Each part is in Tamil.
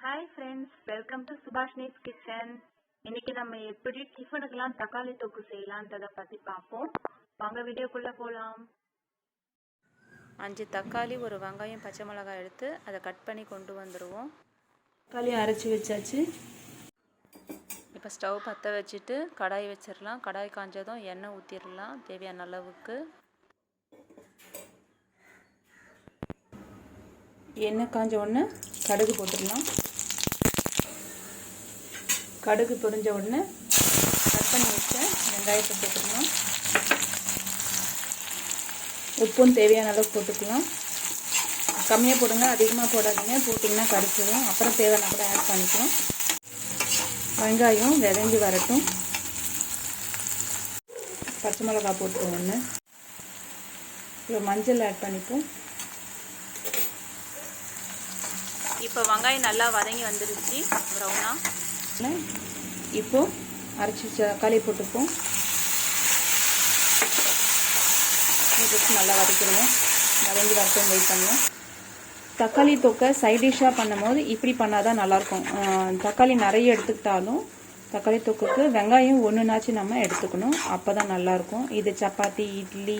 Hi friends, welcome to Subhashini's kitchen. இன்னைக்கு நம்ம எப்படி டிஃபனுக்கெல்லாம் தக்காளி தொக்கு செய்யலான்றதை பற்றி பார்ப்போம். வாங்க வீடியோக்குள்ளே போகலாம். 5 தக்காளி, ஒரு வெங்காயம், பச்சை மிளகாய் எடுத்து அதை கட் பண்ணி கொண்டு வந்துடுவோம். தக்காளி அரைச்சி வச்சாச்சு. இப்போ ஸ்டவ் பற்ற வச்சுட்டு கடாய் வச்சிடலாம். கடாய் காஞ்சதும் எண்ணெய் ஊற்றிடலாம் தேவையான அளவுக்கு. எண்ணெய் காஞ்ச உடனே கடுகு போட்டுடலாம். கடுகு பொரிஞ்ச உடனே கட் பண்ணி வச்ச வெங்காயத்தை போட்டுக்கலாம். உப்பும் தேவையான அளவுக்கு போட்டுக்கலாம். கம்மியாக போடுங்க, அதிகமாக போடாதீங்க, போட்டிங்கன்னா கடிச்சிடும். அப்புறம் தேவையான கூட ஆட் பண்ணிக்கலாம். வெங்காயம் விதங்கி வரட்டும். பச்சை மிளகாய் போட்டுருவோம் ஒன்று. இப்போ மஞ்சள் ஆட் பண்ணிப்போம். இப்போ வெங்காயம் நல்லா வதங்கி வந்துருச்சு ப்ரௌனாக. இப்போது அரைச்சி வச்ச தக்காளி போட்டுப்போம். நல்லா வதக்கிடுவோம். வதங்கி வரட்டும், வெயிட் பண்ணுவோம். தக்காளி தொக்கை சைட் டிஷ்ஷாக பண்ணும்போது இப்படி பண்ணால் தான் நல்லாயிருக்கும். தக்காளி நிறைய எடுத்துக்கிட்டாலும் தக்காளி தொக்குக்கு வெங்காயம் ஒன்றுனாச்சும் நம்ம எடுத்துக்கணும். அப்போ தான் நல்லாயிருக்கும். இது சப்பாத்தி, இட்லி,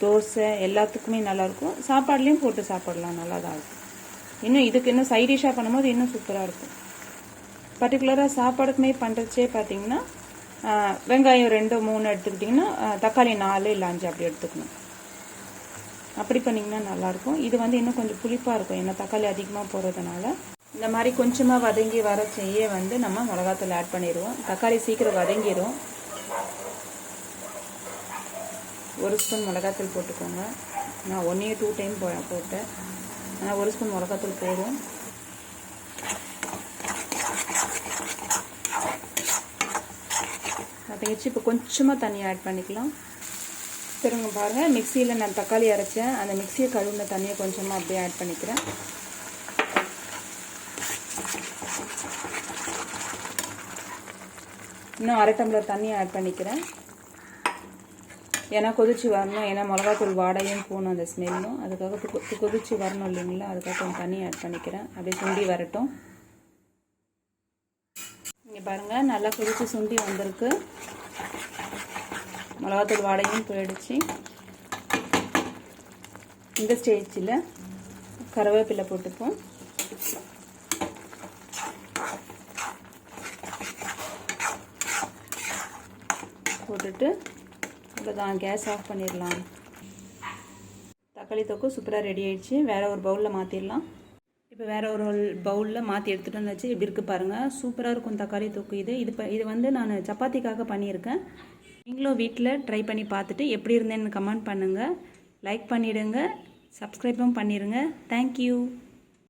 தோசை எல்லாத்துக்குமே நல்லாயிருக்கும். சாப்பாடுலேயும் போட்டு சாப்பிடலாம், நல்லா தான் இருக்கும். இன்னும் சைட் டிஷ்ஷாக பண்ணும்போது இன்னும் சூப்பராக இருக்கும். பர்டிகுலராக சாப்பாடுக்குமே பண்ணுறச்சே பார்த்தீங்கன்னா வெங்காயம் 2-3 எடுத்துக்கிட்டிங்கன்னா தக்காளி 4 இல்லை 5 அப்படி எடுத்துக்கணும். அப்படி பண்ணிங்கன்னா நல்லாயிருக்கும். இது இன்னும் கொஞ்சம் புளிப்பாக இருக்கும், ஏன்னா தக்காளி அதிகமாக போடுறதுனால. இந்த மாதிரி கொஞ்சமாக வதங்கி வர செய்ய நம்ம மிளகாத்தூள் ஆட் பண்ணிடுவோம். தக்காளி சீக்கிரம் வதங்கிடும். 1 ஸ்பூன் மிளகாத்தூள் போட்டுக்கோங்க. நான் 1-2 டைம் போட்டேன், ஆனால் 1 ஸ்பூன் மிளகாத்தூள் போதும். வதங்கிச்சு. இப்போ கொஞ்சமாக தண்ணி ஆட் பண்ணிக்கலாம். திரும்ப பாருங்கள், மிக்சியில் நான் தக்காளி அரைச்சேன். அந்த மிக்சியை கழுவுன தண்ணியை கொஞ்சமாக அப்படியே ஆட் பண்ணிக்கிறேன். இன்னும் 1/2 டம்ளர் தண்ணியை ஆட் பண்ணிக்கிறேன். ஏன்னா கொதிச்சு வரணும், ஏன்னா மிளகாத்தூள் வாடையும் போகணும், அந்த ஸ்மெல்லும். அதுக்காக கொதிச்சு வரணும் இல்லைங்களா, அதுக்காக கொஞ்சம் தண்ணி ஆட் பண்ணிக்கிறேன். அப்படியே சுண்டி வரட்டும். இங்கே பாருங்கள், நல்லா கொதிச்சு சுண்டி வந்திருக்கு. மிளகாத்தூள் வாடையும் போயிடுச்சு. இந்த ஸ்டேஜில் கருவேப்பிலை போட்டுப்போம். போட்டுட்டு அவ்வளோதான், கேஸ் ஆஃப் பண்ணிடலாம். தக்காளி தொக்கு சூப்பராக ரெடி ஆயிடுச்சு. வேறு ஒரு பவுலில் மாற்றிடலாம். இப்போ வேறு ஒரு பவுலில் மாற்றி எடுத்துகிட்டு வந்தாச்சு. இப்படி இருக்குது பாருங்கள், சூப்பராக இருக்கும் தக்காளி தொக்கு. இது நான் சப்பாத்திக்காக பண்ணியிருக்கேன். நீங்களும் வீட்டில் ட்ரை பண்ணி பார்த்துட்டு எப்படி இருந்தேன்னு கமெண்ட் பண்ணுங்கள். லைக் பண்ணிவிடுங்க, சப்ஸ்கிரைபும் பண்ணிடுங்க. தேங்க்யூ.